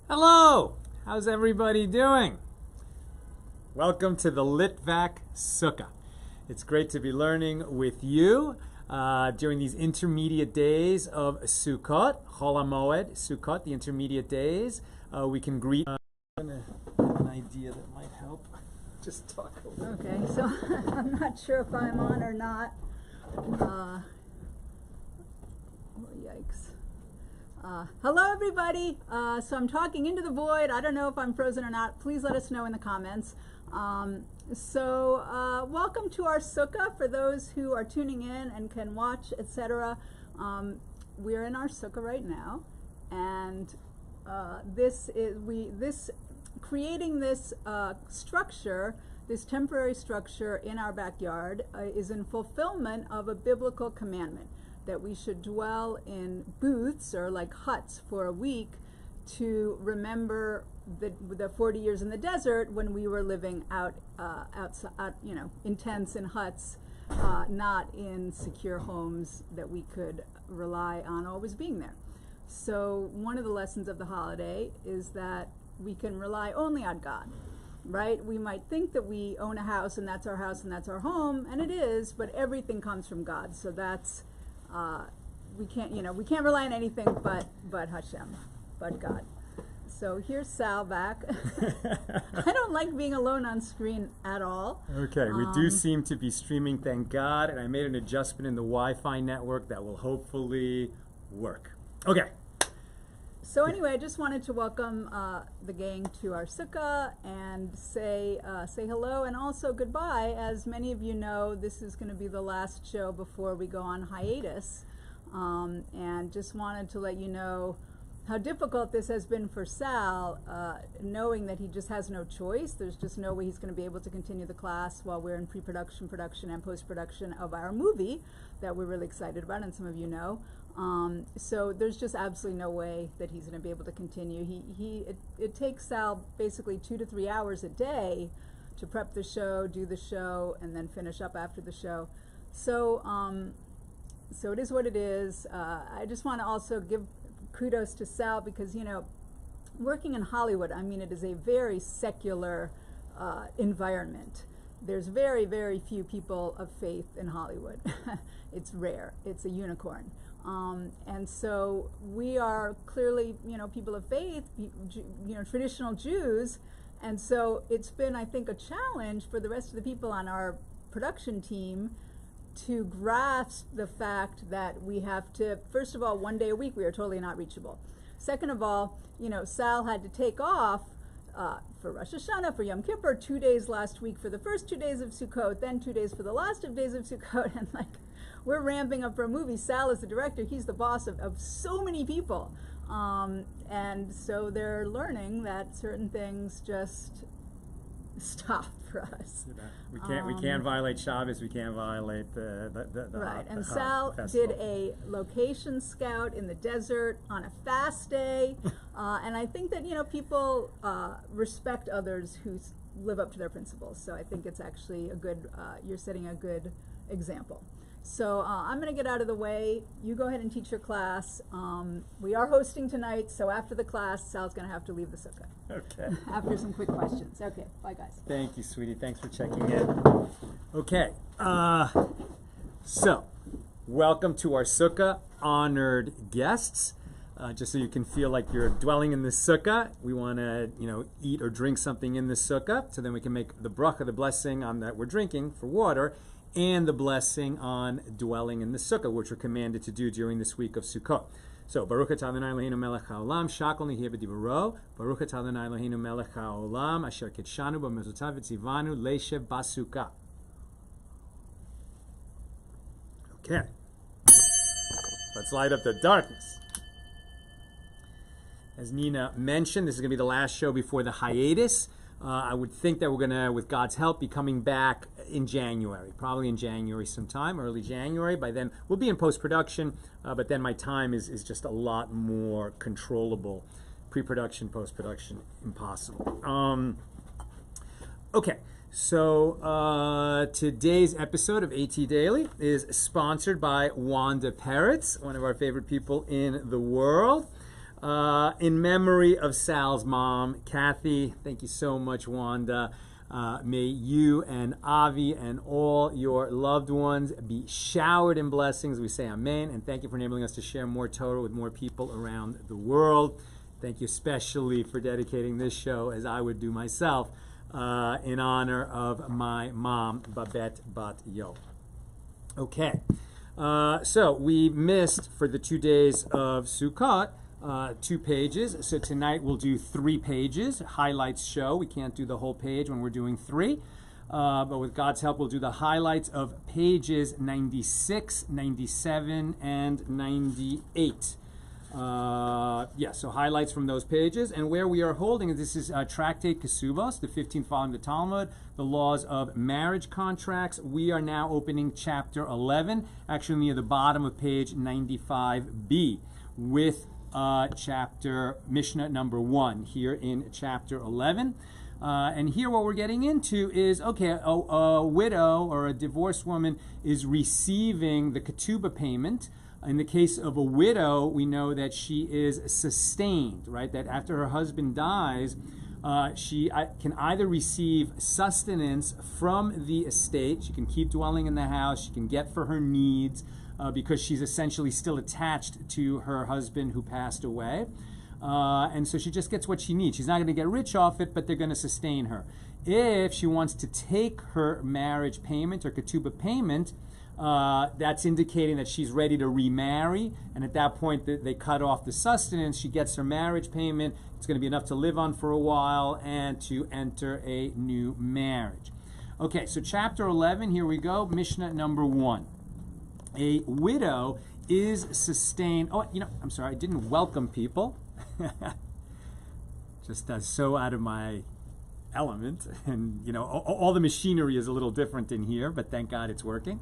Hello! How's everybody doing? Welcome to the Litvak Sukkah. It's great to be learning with you during these intermediate days of Sukkot, Chol HaMoed, Sukkot, the intermediate days. We can greet an idea that might help. Just talk a little. Okay, so I'm not sure if I'm on or not. Oh, yikes. Hello, everybody. So I'm talking into the void. I don't know if I'm frozen or not. Please let us know in the comments. Welcome to our sukkah for those who are tuning in and can watch, etc. We're in our sukkah right now, and creating this structure, this temporary structure in our backyard, is in fulfillment of a biblical commandment that we should dwell in booths or like huts for a week to remember the 40 years in the desert when we were living outside, in tents and huts, not in secure homes that we could rely on always being there. So one of the lessons of the holiday is that we can rely only on God, right? We might think that we own a house and that's our home, and it is, but everything comes from God. So that's we can't rely on anything but Hashem, but God. So here's Sal back. I don't like being alone on screen at all. Okay, we do seem to be streaming, thank God, and I made an adjustment in the Wi-Fi network that will hopefully work. Okay. So anyway, I just wanted to welcome the gang to our sukkah and say hello and also goodbye. As many of you know, this is going to be the last show before we go on hiatus, and just wanted to let you know how difficult this has been for Sal, knowing that he just has no choice. There's just no way he's going to be able to continue the class while we're in pre-production, production, and post-production of our movie that we're really excited about, and some of you know. So there's just absolutely no way that he's going to be able to continue. It takes Sal basically 2 to 3 hours a day to prep the show, do the show, and then finish up after the show. So it is what it is. I just want to also give kudos to Sal because, working in Hollywood, it is a very secular environment. There's very, very few people of faith in Hollywood. It's rare. It's a unicorn. And so we are clearly, people of faith, traditional Jews. And so it's been, I think, a challenge for the rest of the people on our production team to grasp the fact that we have to, first of all, 1 day a week we are totally not reachable. Second of all, Sal had to take off for Rosh Hashanah, for Yom Kippur, 2 days last week for the first 2 days of Sukkot, then 2 days for the last of days of Sukkot, and we're ramping up for a movie. Sal is the director, he's the boss of so many people. And so they're learning that certain things just stop for us. We can't violate Shabbos. We can't violate the right. And Sal did a location scout in the desert on a fast day, and I think that people respect others who live up to their principles. So I think it's actually a good. You're setting a good example. So I'm going to get out of the way. You go ahead and teach your class. We are hosting tonight, so after the class, Sal's going to have to leave the sukkah. Okay. After some quick questions. Okay, bye guys. Thank you, sweetie. Thanks for checking in. Okay. So, welcome to our sukkah, honored guests. just so you can feel like you're dwelling in the sukkah. We want to, eat or drink something in the sukkah, so then we can make the bracha, the blessing on that we're drinking for water, and the blessing on dwelling in the sukkah, which we're commanded to do during this week of Sukkot. So, Baruch atah Adonai Eloheinu melech haolam, shakol nihiyeh b'diburo, Baruch atah Adonai Eloheinu melech haolam, asher kitshanu b'mizotav v'tzivanu leishev basukkah. Okay. Let's light up the darkness. As Nina mentioned, this is going to be the last show before the hiatus. I would think that we're going to, with God's help, be coming back in January, probably in January sometime, early January. By then, we'll be in post-production, but then my time is just a lot more controllable. Pre-production, post-production, impossible. Okay, so today's episode of AT Daily is sponsored by Wanda Peretz, one of our favorite people in the world. In memory of Sal's mom, Kathy. Thank you so much, Wanda. May you and Avi and all your loved ones be showered in blessings. We say amen, and thank you for enabling us to share more Torah with more people around the world. Thank you especially for dedicating this show, as I would do myself, in honor of my mom, Babette Bat Yo. Okay, so we missed for the 2 days of Sukkot 2 pages. So tonight we'll do 3 pages. Highlights show. We can't do the whole page when we're doing 3. But with God's help, we'll do the highlights of pages 96, 97, and 98. So highlights from those pages. And where we are holding, this is Tractate Kesubos, the 15th volume of the Talmud, the laws of marriage contracts. We are now opening chapter 11, actually near the bottom of page 95b, with chapter Mishna number 1 here in chapter 11. And here what we're getting into is, okay, a widow or a divorced woman is receiving the ketubah payment. In the case of a widow, we know that she is sustained, right? That after her husband dies, she can either receive sustenance from the estate, she can keep dwelling in the house, she can get for her needs, because she's essentially still attached to her husband who passed away. And so she just gets what she needs. She's not going to get rich off it, but they're going to sustain her. If she wants to take her marriage payment or ketubah payment, that's indicating that she's ready to remarry. And at that point, they cut off the sustenance. She gets her marriage payment. It's going to be enough to live on for a while and to enter a new marriage. Okay, so chapter 11, here we go. Mishnah number 1. A widow is sustained. Oh, I'm sorry, I didn't welcome people. Just so out of my element. And, all the machinery is a little different in here, but thank God it's working.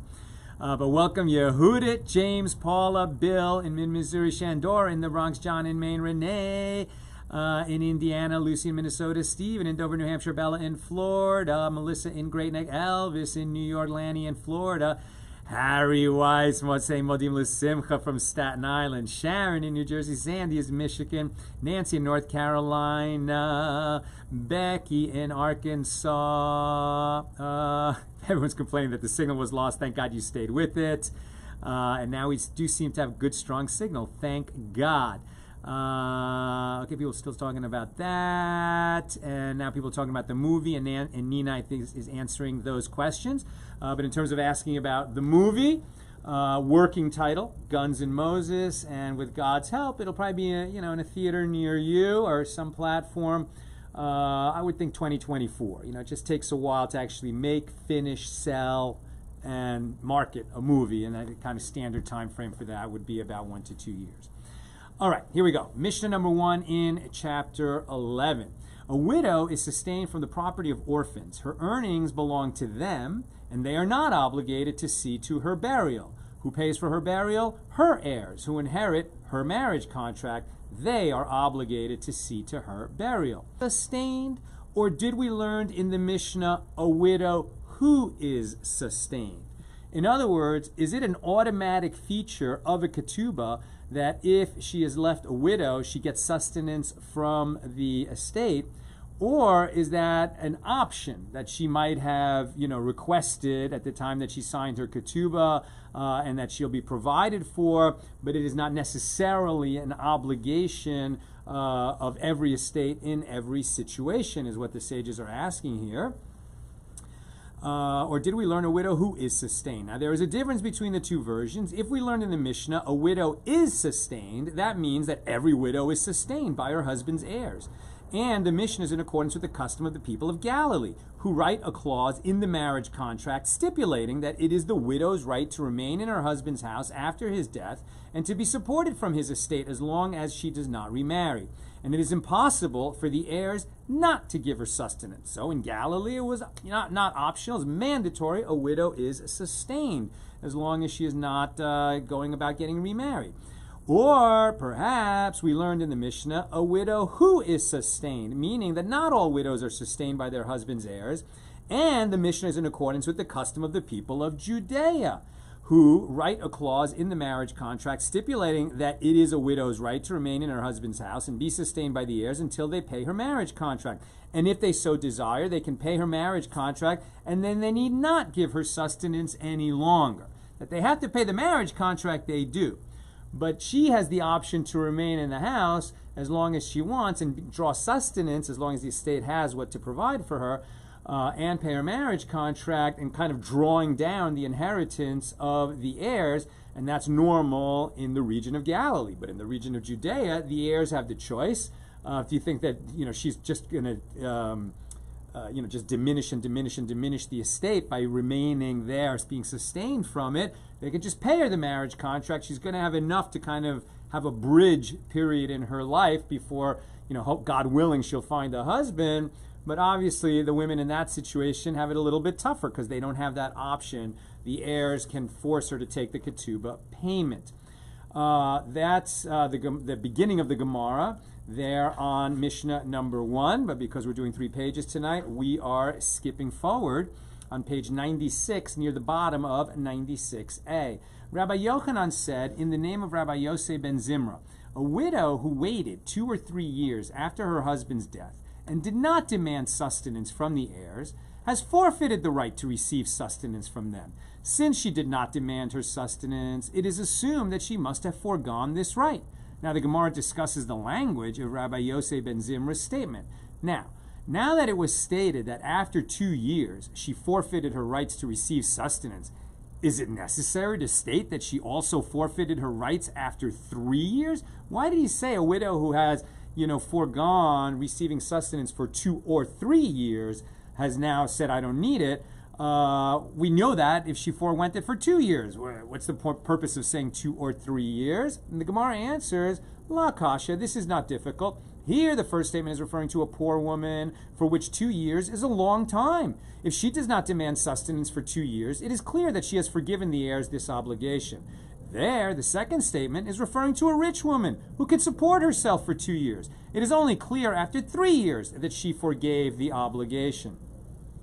But welcome Yehudit, James, Paula, Bill in Missouri, Shandor in the Bronx, John in Maine, Renee in Indiana, Lucy in Minnesota, Steve in Dover, New Hampshire, Bella in Florida, Melissa in Great Neck, Elvis in New York, Lanny in Florida, Harry Weiss, Motzei Modim L'Simcha from Staten Island, Sharon in New Jersey, Sandy is Michigan, Nancy in North Carolina, Becky in Arkansas. Everyone's complaining that the signal was lost. Thank God you stayed with it. And now we do seem to have good, strong signal. Thank God. Okay, people still talking about that. And now people are talking about the movie. And Nina, I think, is answering those questions. But in terms of asking about the movie, working title, Guns N' Moses. And with God's help, it'll probably be in a theater near you or some platform. I would think 2024. It just takes a while to actually make, finish, sell, and market a movie. And that kind of standard time frame for that would be about 1 to 2 years. All right, here we go. Mishnah number 1 in chapter 11. A widow is sustained from the property of orphans. Her earnings belong to them, and they are not obligated to see to her burial. Who pays for her burial? Her heirs, who inherit her marriage contract. They are obligated to see to her burial. Sustained, or did we learn in the Mishnah a widow who is sustained? In other words, is it an automatic feature of a ketubah that if she is left a widow, she gets sustenance from the estate? Or is that an option that she might have, requested at the time that she signed her ketubah, and that she'll be provided for, but it is not necessarily an obligation of every estate in every situation, is what the sages are asking here. Or did we learn a widow who is sustained? Now, there is a difference between the two versions. If we learned in the Mishnah a widow is sustained, that means that every widow is sustained by her husband's heirs. And the Mishnah is in accordance with the custom of the people of Galilee, who write a clause in the marriage contract stipulating that it is the widow's right to remain in her husband's house after his death and to be supported from his estate as long as she does not remarry. And it is impossible for the heirs not to give her sustenance. So in Galilee, it was not optional, it's mandatory. A widow is sustained as long as she is not going about getting remarried. Or perhaps we learned in the Mishnah a widow who is sustained, meaning that not all widows are sustained by their husband's heirs, and the Mishnah is in accordance with the custom of the people of Judea, who write a clause in the marriage contract stipulating that it is a widow's right to remain in her husband's house and be sustained by the heirs until they pay her marriage contract. And if they so desire, they can pay her marriage contract, and then they need not give her sustenance any longer. That they have to pay the marriage contract, they do. But she has the option to remain in the house as long as she wants and draw sustenance as long as the estate has what to provide for her, and pay her marriage contract, and kind of drawing down the inheritance of the heirs. And that's normal in the region of Galilee. But in the region of Judea, the heirs have the choice. If you think that she's just going to just diminish the estate by remaining there, being sustained from it, they can just pay her the marriage contract. She's going to have enough to kind of have a bridge period in her life before, hope God willing, she'll find a husband. But obviously, the women in that situation have it a little bit tougher because they don't have that option. The heirs can force her to take the ketubah payment. That's the beginning of the Gemara there on Mishnah number 1, but because we're doing 3 pages tonight, we are skipping forward on page 96 near the bottom of 96a. Rabbi Yochanan said, in the name of Rabbi Yosei ben Zimra, a widow who waited 2 or 3 years after her husband's death and did not demand sustenance from the heirs has forfeited the right to receive sustenance from them. Since she did not demand her sustenance, it is assumed that she must have foregone this right. Now, the Gemara discusses the language of Rabbi Yosei ben Zimra's statement. Now that it was stated that after 2 years she forfeited her rights to receive sustenance, is it necessary to state that she also forfeited her rights after 3 years? Why did he say a widow who has, foregone receiving sustenance for 2 or 3 years has now said, I don't need it? We know that if she forewent it for 2 years. What's the purpose of saying 2 or 3 years? And the Gemara answers, La kasha, this is not difficult. Here, the first statement is referring to a poor woman for which 2 years is a long time. If she does not demand sustenance for 2 years, it is clear that she has forgiven the heirs this obligation. There, the second statement is referring to a rich woman who can support herself for 2 years. It is only clear after 3 years that she forgave the obligation.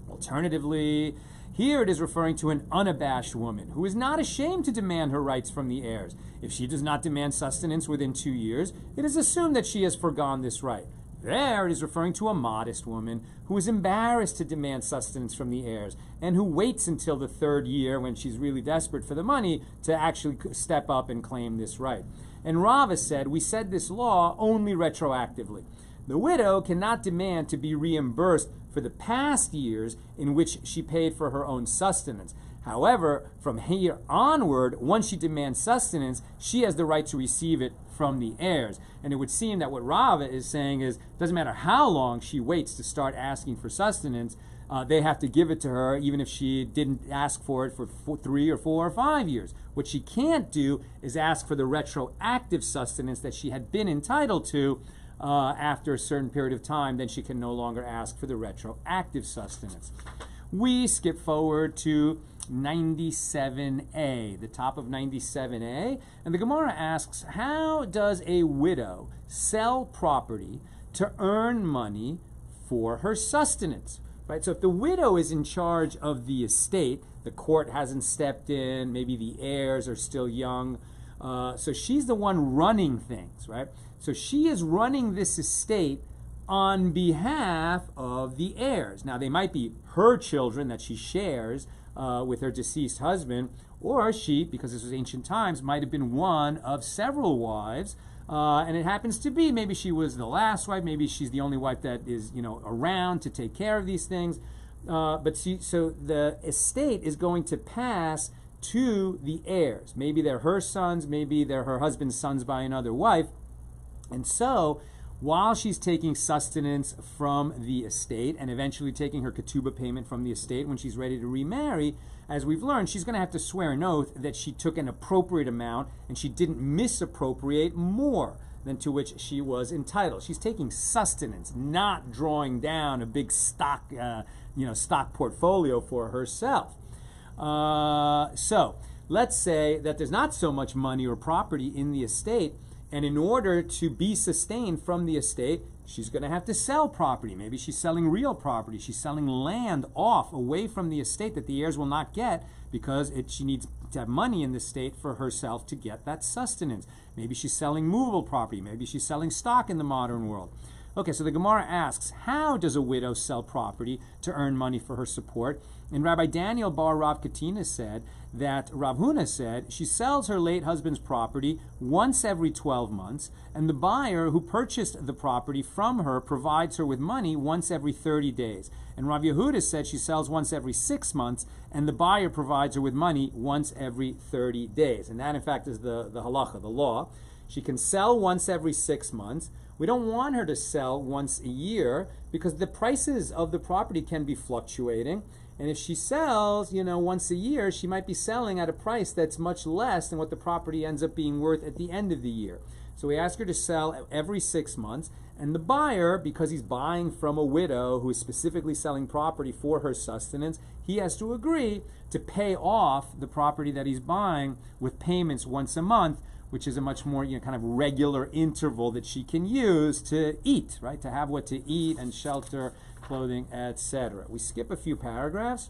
Alternatively, here it is referring to an unabashed woman who is not ashamed to demand her rights from the heirs. If she does not demand sustenance within 2 years, it is assumed that she has foregone this right. There it is referring to a modest woman who is embarrassed to demand sustenance from the heirs and who waits until the 3rd year when she's really desperate for the money to actually step up and claim this right. And Rava said, we said this law only retroactively. The widow cannot demand to be reimbursed for the past years in which she paid for her own sustenance. However, from here onward, once she demands sustenance, she has the right to receive it from the heirs. And it would seem that what Rava is saying is, it doesn't matter how long she waits to start asking for sustenance, they have to give it to her even if she didn't ask for it for 3 or 4 or 5 years. What she can't do is ask for the retroactive sustenance that she had been entitled to after a certain period of time. Then she can no longer ask for the retroactive sustenance. We skip forward to 97a, the top of 97a, and the Gemara asks, how does a widow sell property to earn money for her sustenance? Right? So if the widow is in charge of the estate, the court hasn't stepped in, maybe the heirs are still young, so she's the one running things, right? So she is running this estate on behalf of the heirs. Now, they might be her children that she shares with her deceased husband, or she, because this was ancient times, might have been one of several wives, and it happens to be maybe she was the last wife, maybe she's the only wife that is, around to take care of these things. So the estate is going to pass to the heirs. Maybe they're her sons, maybe they're her husband's sons by another wife. And so, while she's taking sustenance from the estate and eventually taking her ketubah payment from the estate when she's ready to remarry, as we've learned, she's going to have to swear an oath that she took an appropriate amount and she didn't misappropriate more than to which she was entitled. She's taking sustenance, not drawing down a big stock portfolio for herself. So let's say that there's not so much money or property in the estate, and in order to be sustained from the estate, she's going to have to sell property. Maybe she's selling real property. She's selling land off away from the estate that the heirs will not get because she needs to have money in the estate for herself to get that sustenance. Maybe she's selling movable property. Maybe she's selling stock in the modern world. Okay, so the Gemara asks, how does a widow sell property to earn money for her support? And Rabbi Daniel bar Rav Katina said that Rav Huna said she sells her late husband's property once every 12 months, and the buyer who purchased the property from her provides her with money once every 30 days. And Rav Yehuda said she sells once every 6 months, and the buyer provides her with money once every 30 days. And that, in fact, is the halacha, the law. She can sell once every 6 months. We don't want her to sell once a year because the prices of the property can be fluctuating. And if she sells, once a year, she might be selling at a price that's much less than what the property ends up being worth at the end of the year. So we ask her to sell every 6 months. And the buyer, because he's buying from a widow who is specifically selling property for her sustenance, he has to agree to pay off the property that he's buying with payments once a month, which is a much more kind of regular interval that she can use to eat, right? To have what to eat and shelter, clothing, etc. We skip a few paragraphs.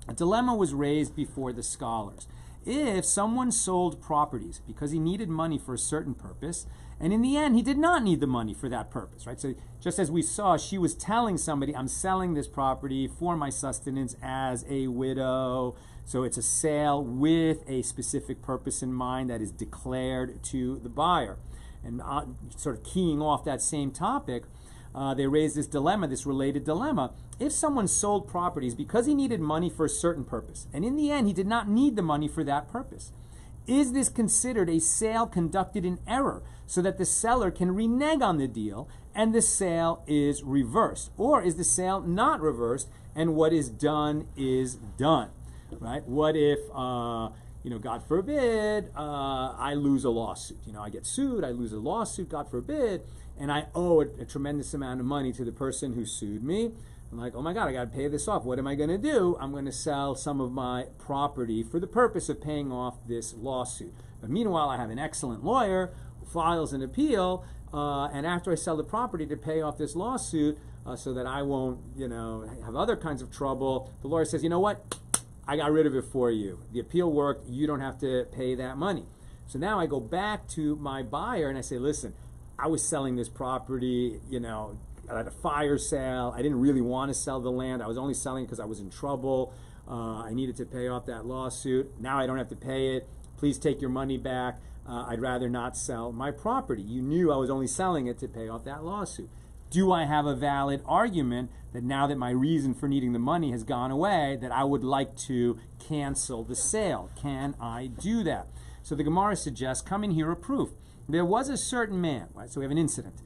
A dilemma was raised before the scholars. If someone sold properties because he needed money for a certain purpose, and in the end he did not need the money for that purpose, right? So just as we saw, she was telling somebody, I'm selling this property for my sustenance as a widow. So it's a sale with a specific purpose in mind that is declared to the buyer. And sort of keying off that same topic, they raised this dilemma, this related dilemma. If someone sold properties because he needed money for a certain purpose, and in the end he did not need the money for that purpose, is this considered a sale conducted in error so that the seller can renege on the deal and the sale is reversed? Or is the sale not reversed and what is done is done? Right? What if, God forbid, I lose a lawsuit? I get sued, I lose a lawsuit, God forbid, and I owe a tremendous amount of money to the person who sued me. I'm like, oh my God, I got to pay this off. What am I going to do? I'm going to sell some of my property for the purpose of paying off this lawsuit. But meanwhile, I have an excellent lawyer who files an appeal, and after I sell the property to pay off this lawsuit, so that I won't, have other kinds of trouble, the lawyer says, you know what? I got rid of it for you. The appeal worked. You don't have to pay that money. So now I go back to my buyer and I say, listen, I was selling this property, at a fire sale. I didn't really want to sell the land. I was only selling it because I was in trouble. I needed to pay off that lawsuit. Now I don't have to pay it. Please take your money back. I'd rather not sell my property. You knew I was only selling it to pay off that lawsuit. Do I have a valid argument that now that my reason for needing the money has gone away, that I would like to cancel the sale? Can I do that? So the Gemara suggests, come and hear a proof. There was a certain man, right? So we have an incident.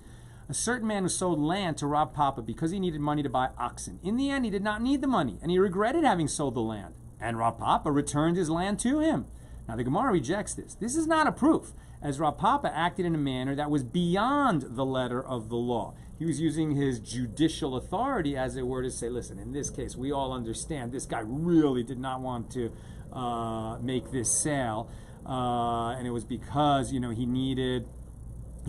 A certain man who sold land to Rav Papa because he needed money to buy oxen. In the end, he did not need the money, and he regretted having sold the land. And Rav Papa returned his land to him. Now the Gemara rejects this. This is not a proof, as Rav Papa acted in a manner that was beyond the letter of the law. He was using his judicial authority, as it were, to say, listen, in this case, we all understand this guy really did not want to make this sale, and it was because, he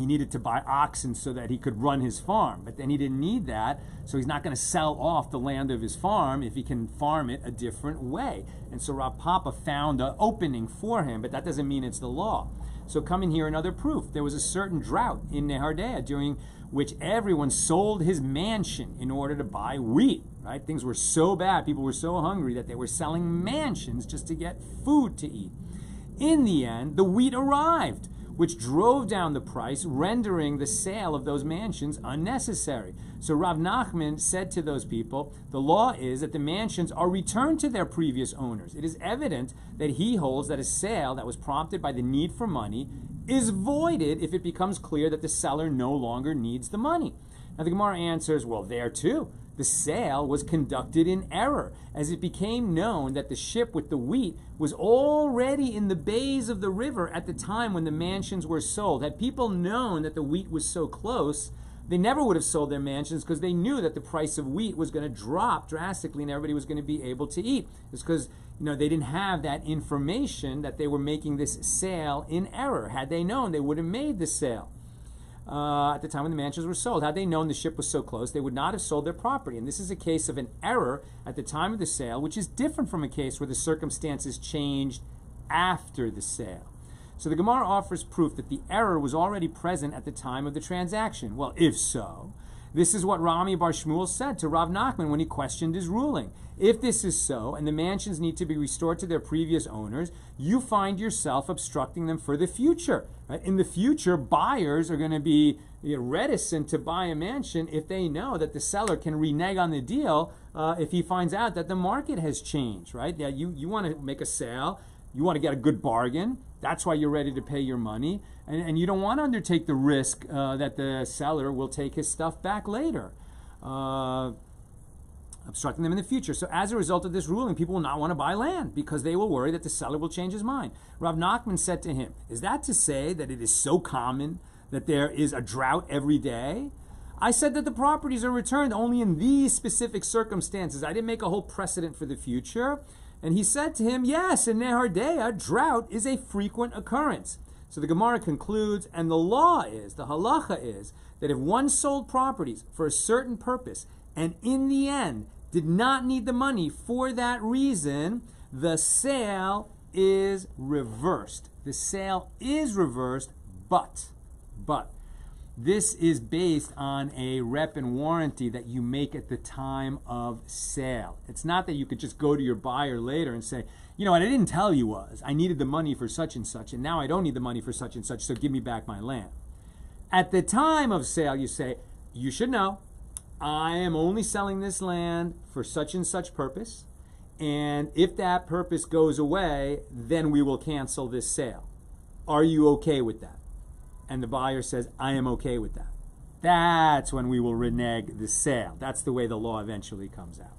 needed to buy oxen so that he could run his farm. But then he didn't need that, so he's not going to sell off the land of his farm if he can farm it a different way. And so Rav Papa found an opening for him, but that doesn't mean it's the law. So come in here another proof. There was a certain drought in Nehardea during which everyone sold his mansion in order to buy wheat, right? Things were so bad, people were so hungry that they were selling mansions just to get food to eat. In the end, the wheat arrived, which drove down the price, rendering the sale of those mansions unnecessary. So Rav Nachman said to those people, the law is that the mansions are returned to their previous owners. It is evident that he holds that a sale that was prompted by the need for money is voided if it becomes clear that the seller no longer needs the money. Now the Gemara answers, well, there too. The sale was conducted in error, as it became known that the ship with the wheat was already in the bays of the river at the time when the mansions were sold. Had people known that the wheat was so close, they never would have sold their mansions because they knew that the price of wheat was going to drop drastically and everybody was going to be able to eat. It's because they didn't have that information that they were making this sale in error. Had they known, they would have made the sale. At the time when the mansions were sold. Had they known the ship was so close, they would not have sold their property. And this is a case of an error at the time of the sale, which is different from a case where the circumstances changed after the sale. So the Gemara offers proof that the error was already present at the time of the transaction. Well, if so, this is what Rami Bar Shmuel said to Rav Nachman when he questioned his ruling. If this is so, and the mansions need to be restored to their previous owners, you find yourself obstructing them for the future. Right? In the future, buyers are going to be reticent to buy a mansion if they know that the seller can renege on the deal if he finds out that the market has changed. Right? Yeah, you want to make a sale, you want to get a good bargain. That's why you're ready to pay your money, and you don't want to undertake the risk that the seller will take his stuff back later. Obstructing them in the future. So as a result of this ruling, people will not want to buy land because they will worry that the seller will change his mind. Rav Nachman said to him, is that to say that it is so common that there is a drought every day? I said that the properties are returned only in these specific circumstances. I didn't make a whole precedent for the future. And he said to him, yes, in Nehardea, drought is a frequent occurrence. So the Gemara concludes, and the law is, the halacha is, that if one sold properties for a certain purpose and in the end did not need the money for that reason, the sale is reversed. The sale is reversed, but this is based on a rep and warranty that you make at the time of sale. It's not that you could just go to your buyer later and say, what I didn't tell you was I needed the money for such and such, and now I don't need the money for such and such, so give me back my land. At the time of sale, you say, you should know, I am only selling this land for such and such purpose, and if that purpose goes away, then we will cancel this sale. Are you okay with that? And the buyer says, I am okay with that. That's when we will renege the sale. That's the way the law eventually comes out.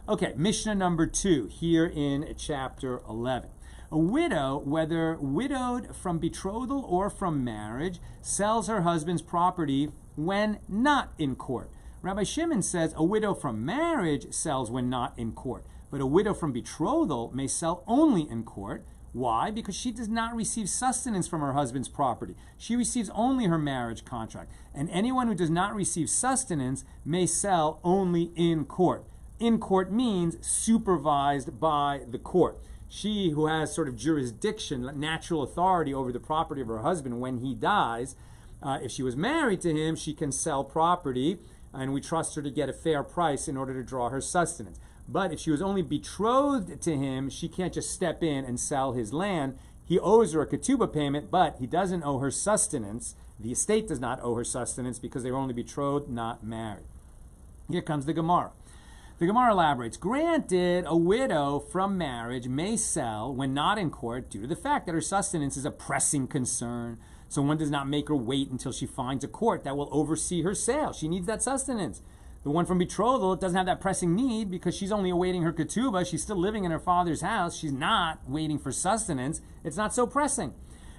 Okay, Mishna number 2, here in chapter 11. A widow, whether widowed from betrothal or from marriage, sells her husband's property when not in court. Rabbi Shimon says a widow from marriage sells when not in court, but a widow from betrothal may sell only in court. Why? Because she does not receive sustenance from her husband's property. She receives only her marriage contract. And anyone who does not receive sustenance may sell only in court. In court means supervised by the court. She who has sort of jurisdiction, natural authority over the property of her husband when he dies, if she was married to him, she can sell property, and we trust her to get a fair price in order to draw her sustenance. But if she was only betrothed to him, she can't just step in and sell his land. He owes her a ketubah payment, but he doesn't owe her sustenance. The estate does not owe her sustenance because they were only betrothed, not married. Here comes the Gemara. The Gemara elaborates, granted, a widow from marriage may sell when not in court due to the fact that her sustenance is a pressing concern. So one does not make her wait until she finds a court that will oversee her sale. She needs that sustenance. The one from betrothal doesn't have that pressing need because she's only awaiting her ketubah. She's still living in her father's house. She's not waiting for sustenance. It's not so pressing.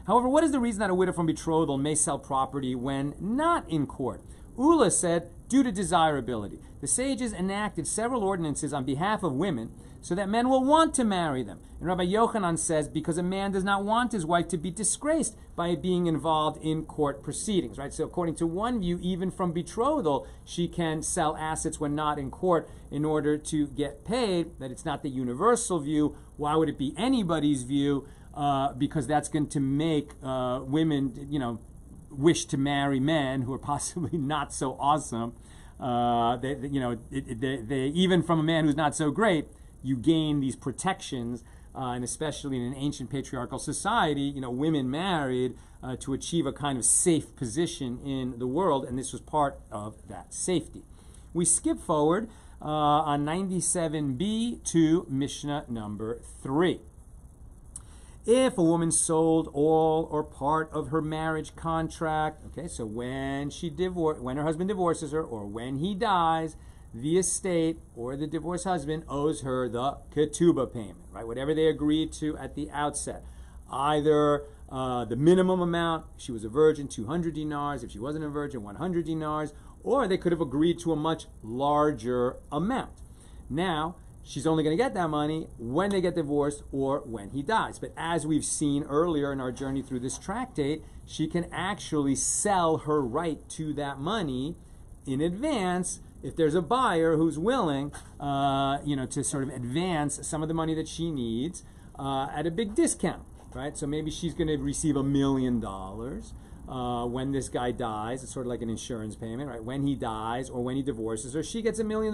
However, what is the reason that a widow from betrothal may sell property when not in court? Ula said, due to desirability. The sages enacted several ordinances on behalf of women so that men will want to marry them. And Rabbi Yochanan says, because a man does not want his wife to be disgraced by being involved in court proceedings, right? So according to one view, even from betrothal, she can sell assets when not in court in order to get paid. That it's not the universal view. Why would it be anybody's view? because that's going to make women, wish to marry men who are possibly not so awesome. Even from a man who's not so great, you gain these protections, and especially in an ancient patriarchal society, women married to achieve a kind of safe position in the world, and this was part of that safety. We skip forward on 97b to Mishnah number 3. If a woman sold all or part of her marriage contract, okay, so when her husband divorces her or when he dies, the estate or the divorced husband owes her the ketubah payment, right? Whatever they agreed to at the outset. Either the minimum amount, if she was a virgin, 200 dinars, if she wasn't a virgin, 100 dinars, or they could have agreed to a much larger amount. Now, she's only going to get that money when they get divorced or when he dies. But as we've seen earlier in our journey through this tractate, she can actually sell her right to that money in advance if there's a buyer who's willing, to sort of advance some of the money that she needs at a big discount, right? So maybe she's going to receive $1 million when this guy dies. It's sort of like an insurance payment, right? When he dies or when he divorces her, she gets $1 million.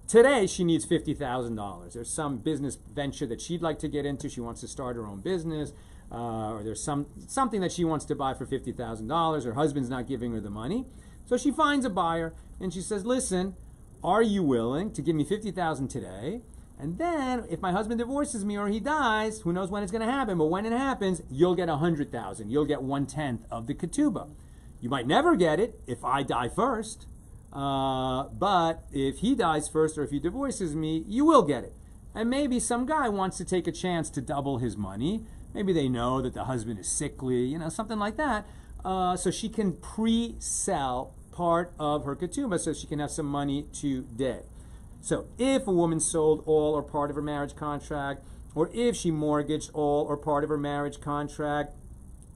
Today, she needs $50,000. There's some business venture that she'd like to get into. She wants to start her own business, or there's something that she wants to buy for $50,000. Her husband's not giving her the money. So she finds a buyer, and she says, listen, are you willing to give me $50,000 today? And then, if my husband divorces me or he dies, who knows when it's going to happen, but when it happens, you'll get $100,000. You'll get 1/10 of the ketubah. You might never get it if I die first. But if he dies first or if he divorces me, you will get it. And maybe some guy wants to take a chance to double his money. Maybe they know that the husband is sickly, something like that. So she can pre-sell part of her ketubah so she can have some money today. So if a woman sold all or part of her marriage contract, or if she mortgaged all or part of her marriage contract,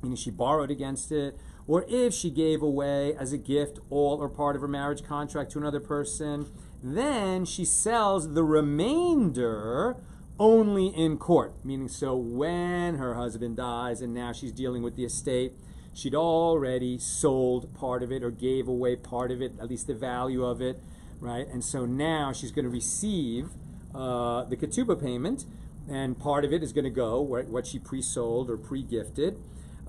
meaning she borrowed against it, or if she gave away as a gift all or part of her marriage contract to another person, then she sells the remainder only in court. Meaning, so when her husband dies and now she's dealing with the estate, she'd already sold part of it or gave away part of it, at least the value of it, right? And so now she's going to receive the ketubah payment, and part of it is going to go what she pre-sold or pre-gifted.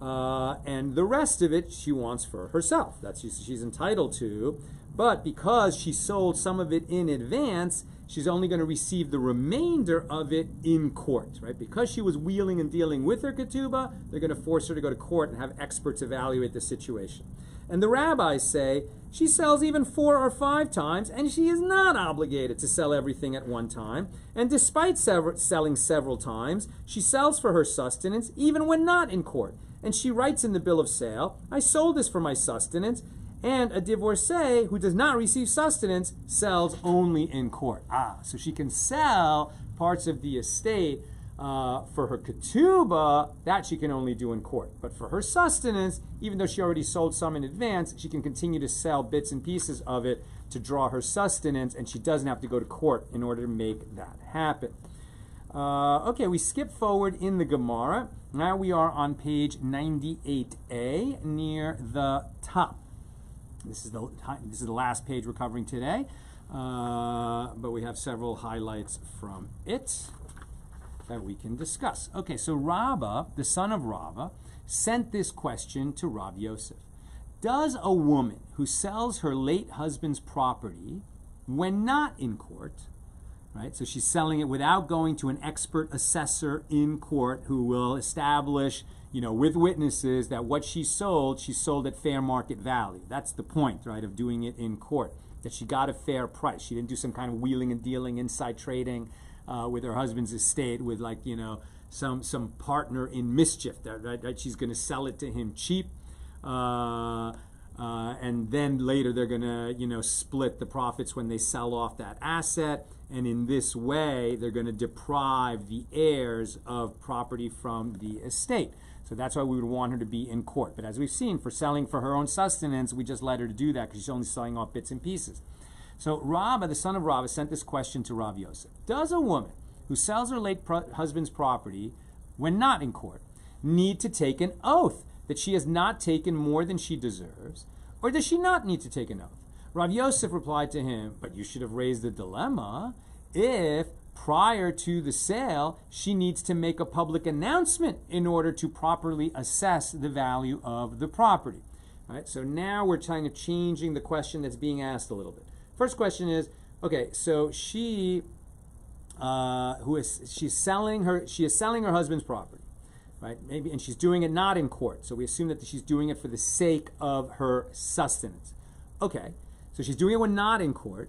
And the rest of it she wants for herself. That's she's entitled to. But because she sold some of it in advance, she's only going to receive the remainder of it in court, right? Because she was wheeling and dealing with her ketubah, they're going to force her to go to court and have experts evaluate the situation. And the rabbis say she sells even 4 or 5 times, and she is not obligated to sell everything at one time. And despite selling several times, she sells for her sustenance even when not in court. And she writes in the bill of sale, I sold this for my sustenance. And a divorcee who does not receive sustenance sells only in court. So she can sell parts of the estate for her ketubah, that she can only do in court. But for her sustenance, even though she already sold some in advance, she can continue to sell bits and pieces of it to draw her sustenance, and she doesn't have to go to court in order to make that happen. Okay, we skip forward in the Gemara. Now we are on page 98a near the top. This is the last page we're covering today, but we have several highlights from it that we can discuss. Okay, so Rabba, the son of Rabba, sent this question to Rav Yosef. Does a woman who sells her late husband's property when not in court, right, so she's selling it without going to an expert assessor in court who will establish, with witnesses that what she sold at fair market value. That's the point, right, of doing it in court, that she got a fair price. She didn't do some kind of wheeling and dealing, inside trading with her husband's estate with some partner in mischief. Right? She's going to sell it to him cheap, and then later they're going to, split the profits when they sell off that asset. And in this way, they're going to deprive the heirs of property from the estate. So that's why we would want her to be in court. But as we've seen, for selling for her own sustenance, we just let her to do that because she's only selling off bits and pieces. So Rabba, the son of Rabba, sent this question to Rav Yosef. Does a woman who sells her late husband's property when not in court, need to take an oath that she has not taken more than she deserves, or does she not need to take an oath? Rav Yosef replied to him, but you should have raised the dilemma if prior to the sale she needs to make a public announcement in order to properly assess the value of the property. All right, so now we're kind of changing the question that's being asked a little bit. First question is, okay, so she is selling her husband's property, right? Maybe, and she's doing it not in court. So we assume that she's doing it for the sake of her sustenance. Okay, so she's doing it when not in court.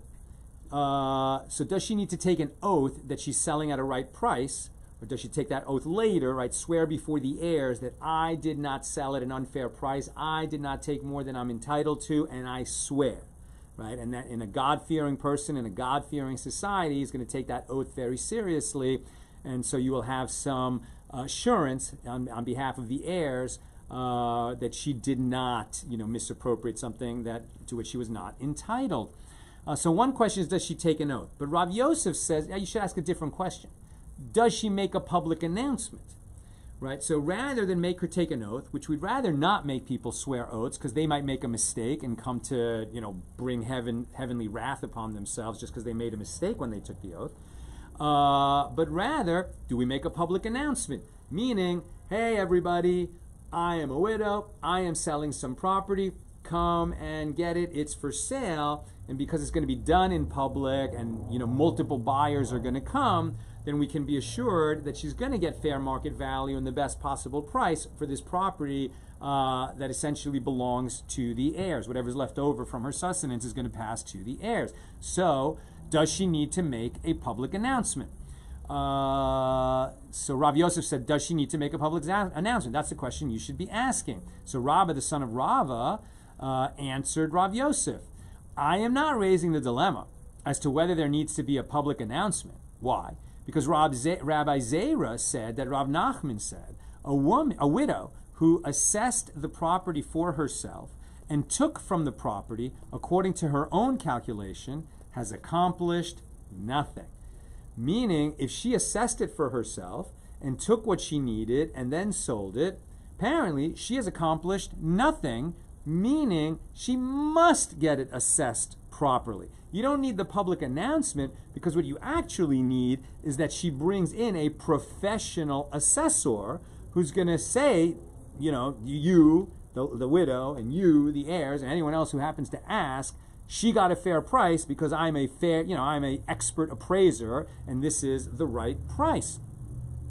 So does she need to take an oath that she's selling at a right price, or does she take that oath later, right? Swear before the heirs that I did not sell at an unfair price, I did not take more than I'm entitled to, and I swear, right? And that in a God-fearing person, in a God-fearing society, is going to take that oath very seriously, and so you will have some assurance on behalf of the heirs that she did not, misappropriate something to which she was not entitled. So one question is, does she take an oath? But Rav Yosef says, you should ask a different question. Does she make a public announcement? Right? So rather than make her take an oath, which we'd rather not make people swear oaths because they might make a mistake and come to, bring heavenly wrath upon themselves just because they made a mistake when they took the oath. But rather, do we make a public announcement? Meaning, hey everybody, I am a widow, I am selling some property, come and get it, it's for sale, and because it's going to be done in public and multiple buyers are going to come, then we can be assured that she's going to get fair market value and the best possible price for this property that essentially belongs to the heirs. Whatever's left over from her sustenance is going to pass to the heirs. So does she need to make a public announcement? So Rav Yosef said, does she need to make a public announcement? That's the question you should be asking. So Rabba, the son of Rava, answered Rav Yosef, I am not raising the dilemma as to whether there needs to be a public announcement. Why? Because Rabbi Zera said that Rav Nachman said, a widow who assessed the property for herself and took from the property according to her own calculation has accomplished nothing. Meaning, if she assessed it for herself and took what she needed and then sold it, apparently she has accomplished nothing, meaning she must get it assessed properly. You don't need the public announcement because what you actually need is that she brings in a professional assessor who's going to say, you, the widow, and you, the heirs, and anyone else who happens to ask, she got a fair price because I'm I'm a expert appraiser, and this is the right price.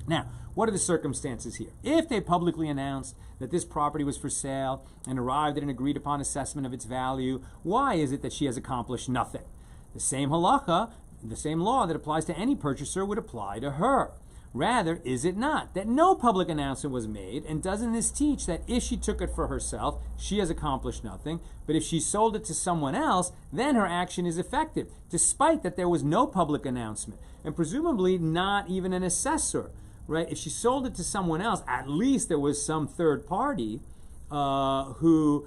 Now, what are the circumstances here? If they publicly announced that this property was for sale and arrived at an agreed upon assessment of its value, why is it that she has accomplished nothing? The same halacha, the same law that applies to any purchaser would apply to her. Rather, is it not that no public announcement was made, and doesn't this teach that if she took it for herself, she has accomplished nothing, but if she sold it to someone else, then her action is effective, despite that there was no public announcement, and presumably not even an assessor, right? If she sold it to someone else, at least there was some third party who,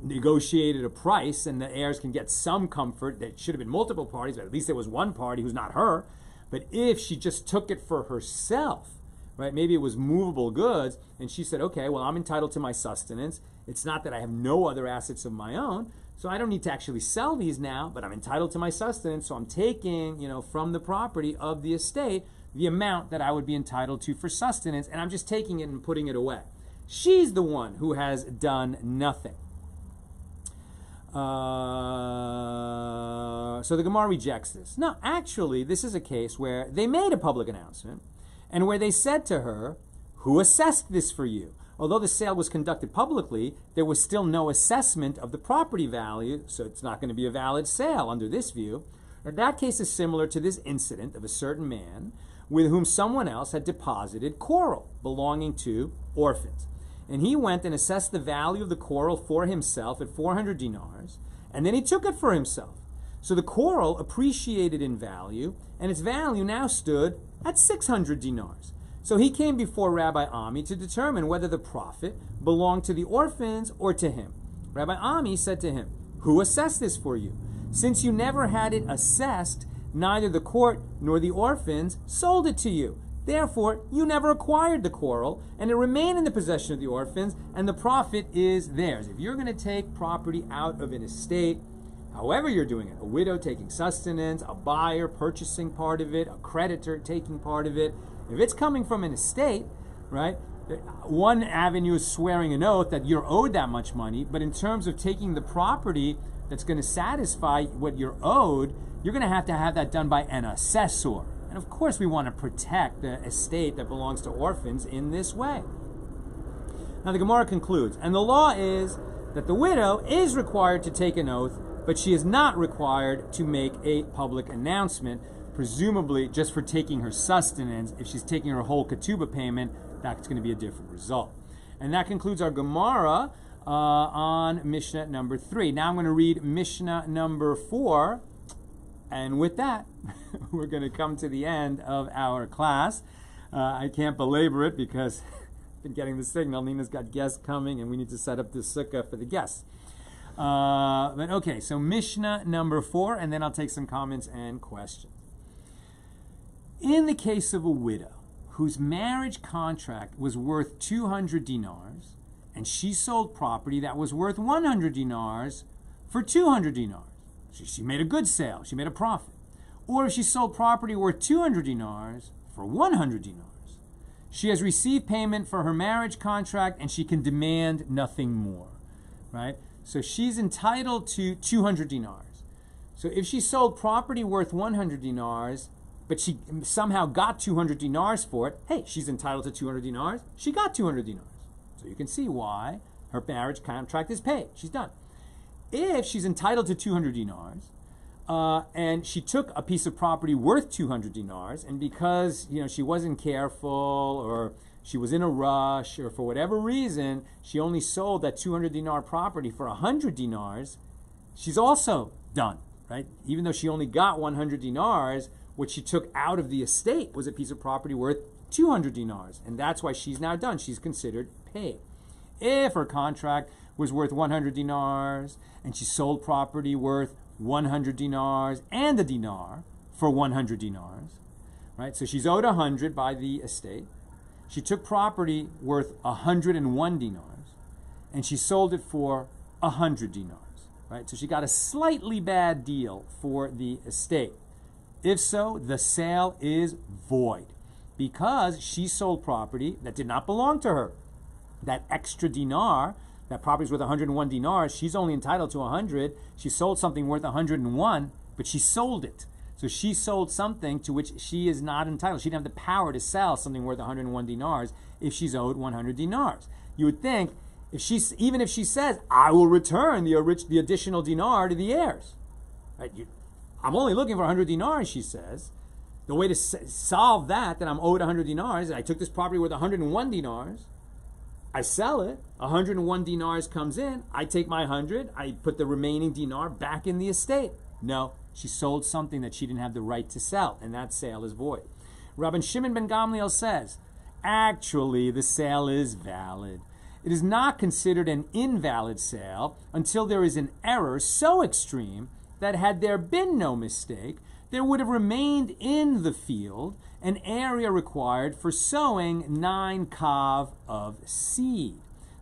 negotiated a price, and the heirs can get some comfort. There should have been multiple parties, but at least there was one party who's not her. But if she just took it for herself, right, maybe it was movable goods, and she said, okay, well, I'm entitled to my sustenance. It's not that I have no other assets of my own, so I don't need to actually sell these now, but I'm entitled to my sustenance, so I'm taking, from the property of the estate the amount that I would be entitled to for sustenance, and I'm just taking it and putting it away. She's the one who has done nothing. So the Gemara rejects this. No, actually, this is a case where they made a public announcement and where they said to her, who assessed this for you? Although the sale was conducted publicly, there was still no assessment of the property value, so it's not going to be a valid sale under this view. And that case is similar to this incident of a certain man with whom someone else had deposited coral belonging to orphans. And he went and assessed the value of the coral for himself at 400 dinars, and then he took it for himself. So the coral appreciated in value, and its value now stood at 600 dinars. So he came before Rabbi Ami to determine whether the profit belonged to the orphans or to him. Rabbi Ami said to him, who assessed this for you? Since you never had it assessed, neither the court nor the orphans sold it to you. Therefore, you never acquired the quarrel, and it remained in the possession of the orphans, and the profit is theirs. If you're going to take property out of an estate, however you're doing it, a widow taking sustenance, a buyer purchasing part of it, a creditor taking part of it, if it's coming from an estate, right, one avenue is swearing an oath that you're owed that much money, but in terms of taking the property that's going to satisfy what you're owed, you're going to have that done by an assessor. And of course we want to protect the estate that belongs to orphans in this way. Now the Gemara concludes, and the law is that the widow is required to take an oath, but she is not required to make a public announcement, presumably just for taking her sustenance. If she's taking her whole ketubah payment, that's going to be a different result. And that concludes our Gemara on Mishnah number 3. Now I'm going to read Mishnah number 4. And with that, we're going to come to the end of our class. I can't belabor it because I've been getting the signal. Nina's got guests coming and we need to set up the sukkah for the guests. But okay, so Mishnah number 4, and then I'll take some comments and questions. In the case of a widow whose marriage contract was worth 200 dinars, and she sold property that was worth 100 dinars for 200 dinars. She made a good sale. She made a profit. Or if she sold property worth 200 dinars for 100 dinars, she has received payment for her marriage contract and she can demand nothing more, right? So she's entitled to 200 dinars. So if she sold property worth 100 dinars, but she somehow got 200 dinars for it, hey, she's entitled to 200 dinars. She got 200 dinars. So you can see why her marriage contract is paid. She's done. If she's entitled to 200 dinars, and she took a piece of property worth 200 dinars, and because she wasn't careful, or she was in a rush, or for whatever reason, she only sold that 200 dinar property for 100 dinars, she's also done, right? Even though she only got 100 dinars, what she took out of the estate was a piece of property worth 200 dinars, and that's why she's now done. She's considered paid. If her contract was worth 100 dinars, and she sold property worth 100 dinars and a dinar for 100 dinars, right? So she's owed 100 by the estate. She took property worth 101 dinars, and she sold it for 100 dinars, right? So she got a slightly bad deal for the estate. If so, the sale is void because she sold property that did not belong to her. That extra dinar, that property is worth 101 dinars, she's only entitled to 100. She sold something worth 101, but she sold it. So she sold something to which she is not entitled. She didn't have the power to sell something worth 101 dinars if she's owed 100 dinars. You would think, even if she says, I will return the additional dinar to the heirs. Right? I'm only looking for 100 dinars, she says. The way to solve that I'm owed 100 dinars, I took this property worth 101 dinars, I sell it, 101 dinars comes in, I take my 100, I put the remaining dinar back in the estate. No, she sold something that she didn't have the right to sell, and that sale is void. Rabban Shimon ben Gamliel says, actually the sale is valid. It is not considered an invalid sale until there is an error so extreme that had there been no mistake, there would have remained in the field an area required for sowing 9 kav of seed,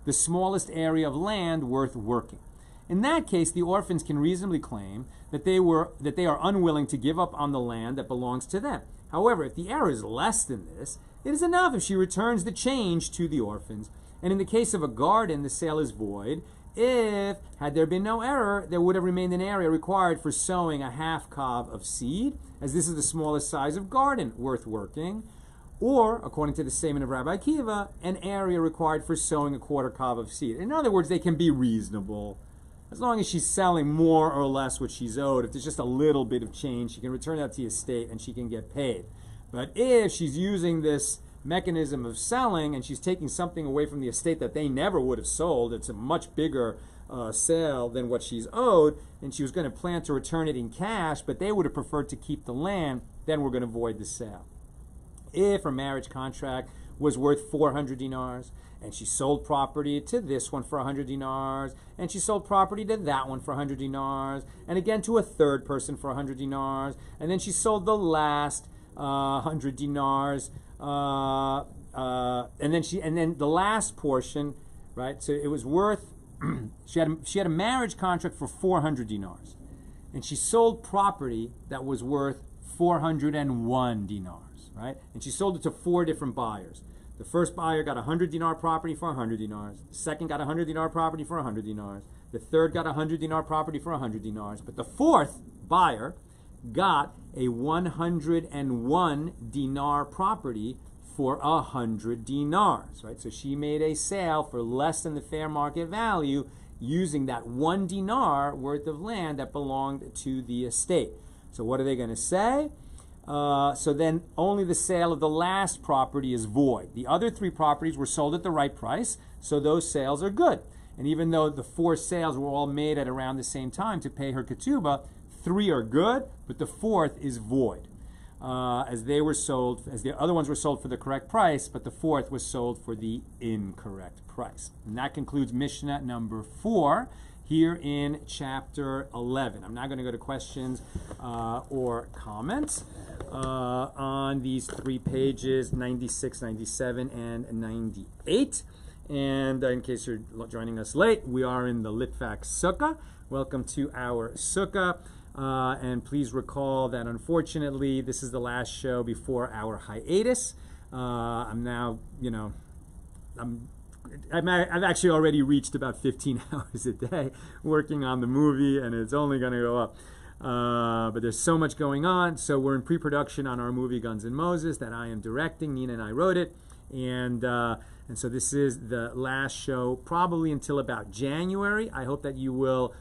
the smallest area of land worth working. In that case, the orphans can reasonably claim that they are unwilling to give up on the land that belongs to them. However, if the error is less than this, it is enough if she returns the change to the orphans. And in the case of a garden, the sale is void. If, had there been no error, there would have remained an area required for sowing a half kav of seed, as this is the smallest size of garden worth working, or, according to the statement of Rabbi Akiva, an area required for sowing a quarter kav of seed. In other words, they can be reasonable. As long as she's selling more or less what she's owed, if there's just a little bit of change, she can return that to the estate and she can get paid. But if she's using this mechanism of selling and she's taking something away from the estate that they never would have sold, it's a much bigger sale than what she's owed, and she was going to plan to return it in cash, but they would have preferred to keep the land, then we're going to void the sale. If her marriage contract was worth 400 dinars, and she sold property to this one for 100 dinars, and she sold property to that one for 100 dinars, and again to a third person for 100 dinars, and then she sold the last 100 dinars, and then the last portion, right? So it was worth. she had a marriage contract for 400 dinars, and she sold property that was worth 401 dinars, right? And she sold it to 4 different buyers. The first buyer got 100 dinar property for 100 dinars. The second got 100 dinar property for 100 dinars. The third got 100 dinar property for 100 dinars. But the fourth buyer got a 101 dinar property for 100 dinars, right? So she made a sale for less than the fair market value using that 1 dinar worth of land that belonged to the estate. So what are they going to say? So then only the sale of the last property is void. The other 3 properties were sold at the right price, so those sales are good. And even though the 4 sales were all made at around the same time to pay her ketubah, 3 are good, but the 4th is void. As the other ones were sold for the correct price, but the 4th was sold for the incorrect price. And that concludes Mishnah number 4 here in chapter 11. I'm now going to go to questions or comments on these 3 pages, 96, 97, and 98. And in case you're joining us late, we are in the Litvak Sukkah. Welcome to our Sukkah. And please recall that unfortunately this is the last show before our hiatus. I'm now, I've actually already reached about 15 hours a day working on the movie, and it's only going to go up. But there's so much going on. So we're in pre-production on our movie Guns N' Moses that I am directing. Nina and I wrote it. And so this is the last show probably until about January. I hope that you will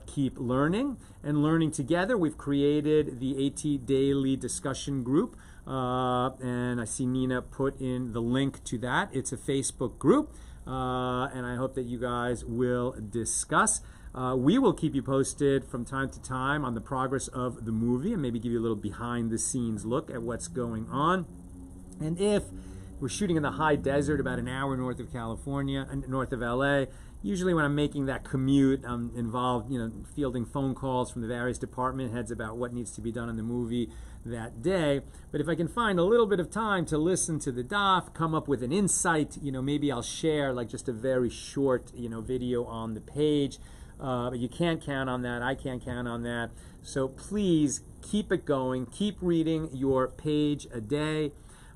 keep learning and learning together. We've created the AT Daily Discussion Group, and I see Nina put in the link to that. It's a Facebook group, and I hope that you guys will discuss. We will keep you posted from time to time on the progress of the movie and maybe give you a little behind-the-scenes look at what's going on. And if we're shooting in the high desert about an hour north of California, north of LA, usually when I'm making that commute, I'm involved, fielding phone calls from the various department heads about what needs to be done in the movie that day. But if I can find a little bit of time to listen to the daf, come up with an insight, maybe I'll share like just a very short, video on the page. But you can't count on that. I can't count on that. So please keep it going. Keep reading your page a day.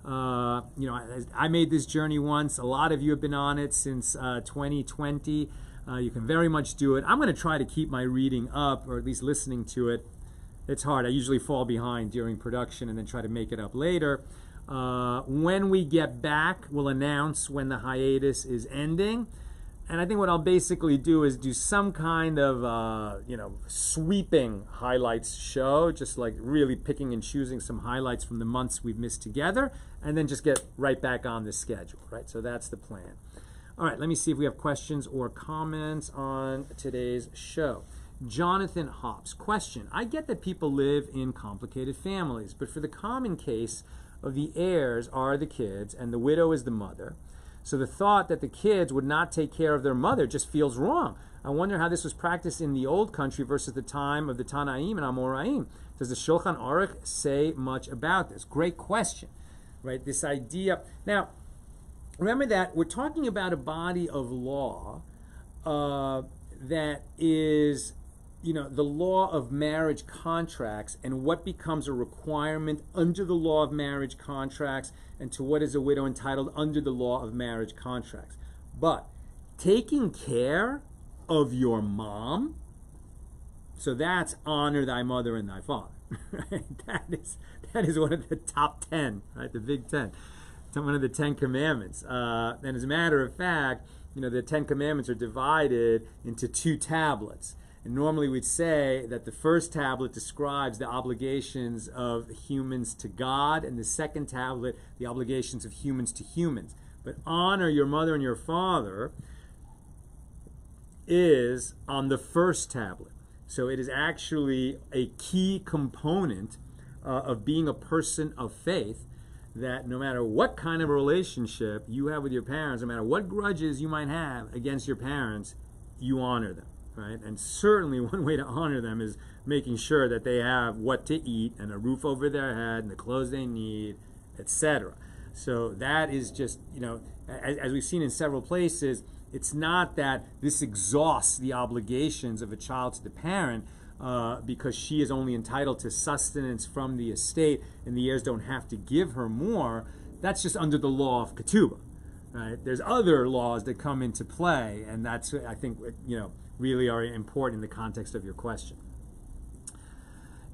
I made this journey once. A lot of you have been on it since 2020. You can very much do it. I'm going to try to keep my reading up, or at least listening to it. It's hard. I usually fall behind during production and then try to make it up later. When we get back, we'll announce when the hiatus is ending. And I think what I'll basically do is do some kind of, sweeping highlights show, just like really picking and choosing some highlights from the months we've missed together, and then just get right back on the schedule, right? So that's the plan. All right, let me see if we have questions or comments on today's show. Jonathan Hobbs, question. I get that people live in complicated families, but for the common case of the heirs are the kids and the widow is the mother, so the thought that the kids would not take care of their mother just feels wrong. I wonder how this was practiced in the old country versus the time of the Tanaim and Amoraim. Does the Shulchan Aruch say much about this? Great question, right? This idea. Now, remember that we're talking about a body of law that is, the law of marriage contracts and what becomes a requirement under the law of marriage contracts and to what is a widow entitled under the law of marriage contracts. But taking care of your mom, so that's honor thy mother and thy father. Right? That is one of the top 10, right? The big 10. It's one of the 10 commandments. And as a matter of fact, the 10 commandments are divided into 2 tablets. And normally we'd say that the first tablet describes the obligations of humans to God, and the second tablet, the obligations of humans to humans. But honor your mother and your father is on the first tablet. So it is actually a key component of being a person of faith, that no matter what kind of a relationship you have with your parents, no matter what grudges you might have against your parents, you honor them. right? And certainly one way to honor them is making sure that they have what to eat and a roof over their head and the clothes they need, etc. So that is just, as we've seen in several places, it's not that this exhausts the obligations of a child to the parent because she is only entitled to sustenance from the estate and the heirs don't have to give her more. That's just under the law of ketubah, right? There's other laws that come into play, and that's, I think, really are important in the context of your question.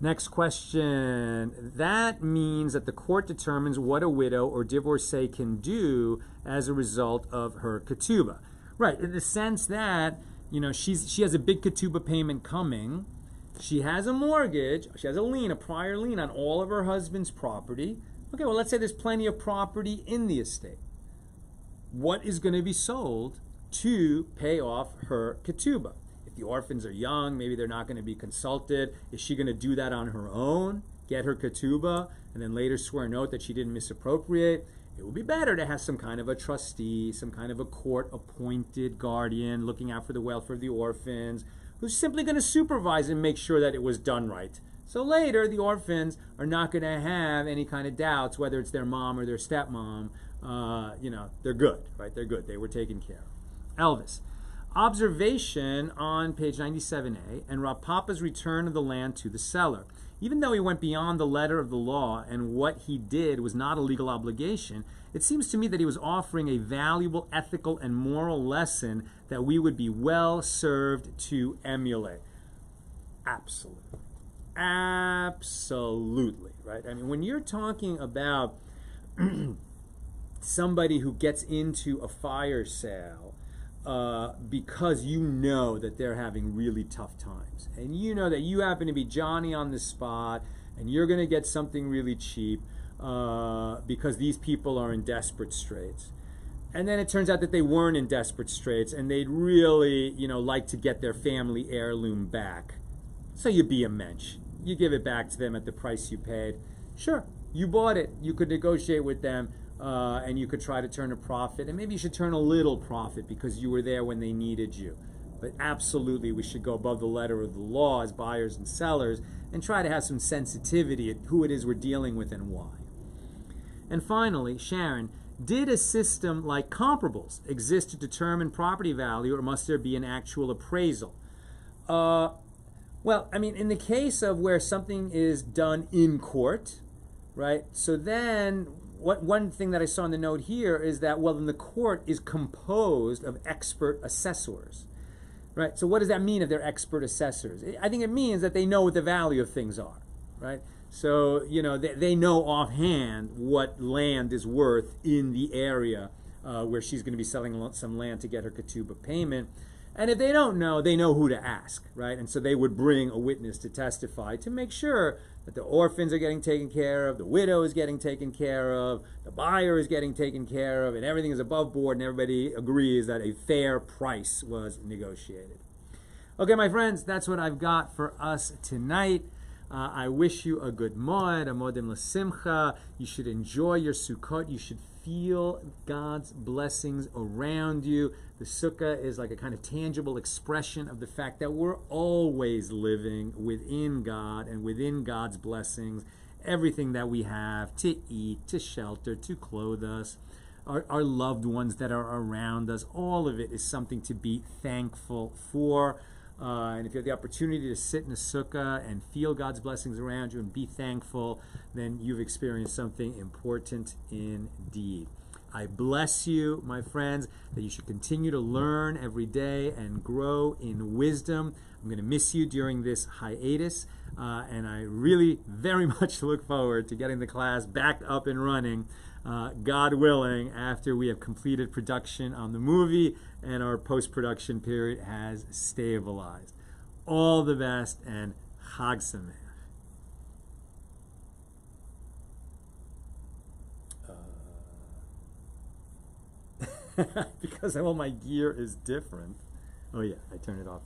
Next question. That means that the court determines what a widow or divorcee can do as a result of her ketubah. Right, in the sense that, she has a big ketubah payment coming. She has a mortgage. She has a prior lien on all of her husband's property. Okay, well, let's say there's plenty of property in the estate. What is going to be sold to pay off her ketubah? If the orphans are young, maybe they're not going to be consulted. Is she going to do that on her own, get her ketubah, and then later swear an oath that she didn't misappropriate? It would be better to have some kind of a trustee, some kind of a court-appointed guardian looking out for the welfare of the orphans, who's simply going to supervise and make sure that it was done right. So later, the orphans are not going to have any kind of doubts whether it's their mom or their stepmom. They're good, right? They're good. They were taken care of. Elvis. Observation on page 97a, and Rav Papa's return of the land to the seller. Even though he went beyond the letter of the law and what he did was not a legal obligation, it seems to me that he was offering a valuable ethical and moral lesson that we would be well served to emulate. Absolutely. Absolutely, right? I mean, when you're talking about somebody who gets into a fire sale because you know that they're having really tough times, and you know that you happen to be Johnny on the spot, and you're going to get something really cheap because these people are in desperate straits. And then it turns out that they weren't in desperate straits, and they'd really, like to get their family heirloom back. So you be a mensch. You give it back to them at the price you paid. Sure, you bought it. You could negotiate with them. And you could try to turn a profit, and maybe you should turn a little profit because you were there when they needed you. But absolutely, we should go above the letter of the law as buyers and sellers and try to have some sensitivity at who it is we're dealing with and why. And finally, Sharon, did a system like comparables exist to determine property value, or must there be an actual appraisal? Well, I mean, in the case of where something is done in court, right, so then one thing that I saw in the note here is that, then the court is composed of expert assessors, right? So what does that mean if they're expert assessors? I think it means that they know what the value of things are, right? So, they know offhand what land is worth in the area where she's going to be selling some land to get her ketubah payment. And if they don't know, they know who to ask, right? And so they would bring a witness to testify to make sure that the orphans are getting taken care of, the widow is getting taken care of, the buyer is getting taken care of, and everything is above board, and everybody agrees that a fair price was negotiated. Okay, my friends, that's what I've got for us tonight. I wish you a good moed, a modim l'simcha. You should enjoy your Sukkot. You should feel God's blessings around you. The sukkah is like a kind of tangible expression of the fact that we're always living within God and within God's blessings. Everything that we have to eat, to shelter, to clothe us, our loved ones that are around us, all of it is something to be thankful for. And if you have the opportunity to sit in a sukkah and feel God's blessings around you and be thankful, then you've experienced something important indeed. I bless you, my friends, that you should continue to learn every day and grow in wisdom. I'm going to miss you during this hiatus, and I really very much look forward to getting the class back up and running, God willing, after we have completed production on the movie and our post-production period has stabilized. All the best, and Chag Sameach. Because all my gear is different. Oh yeah, I turn it off.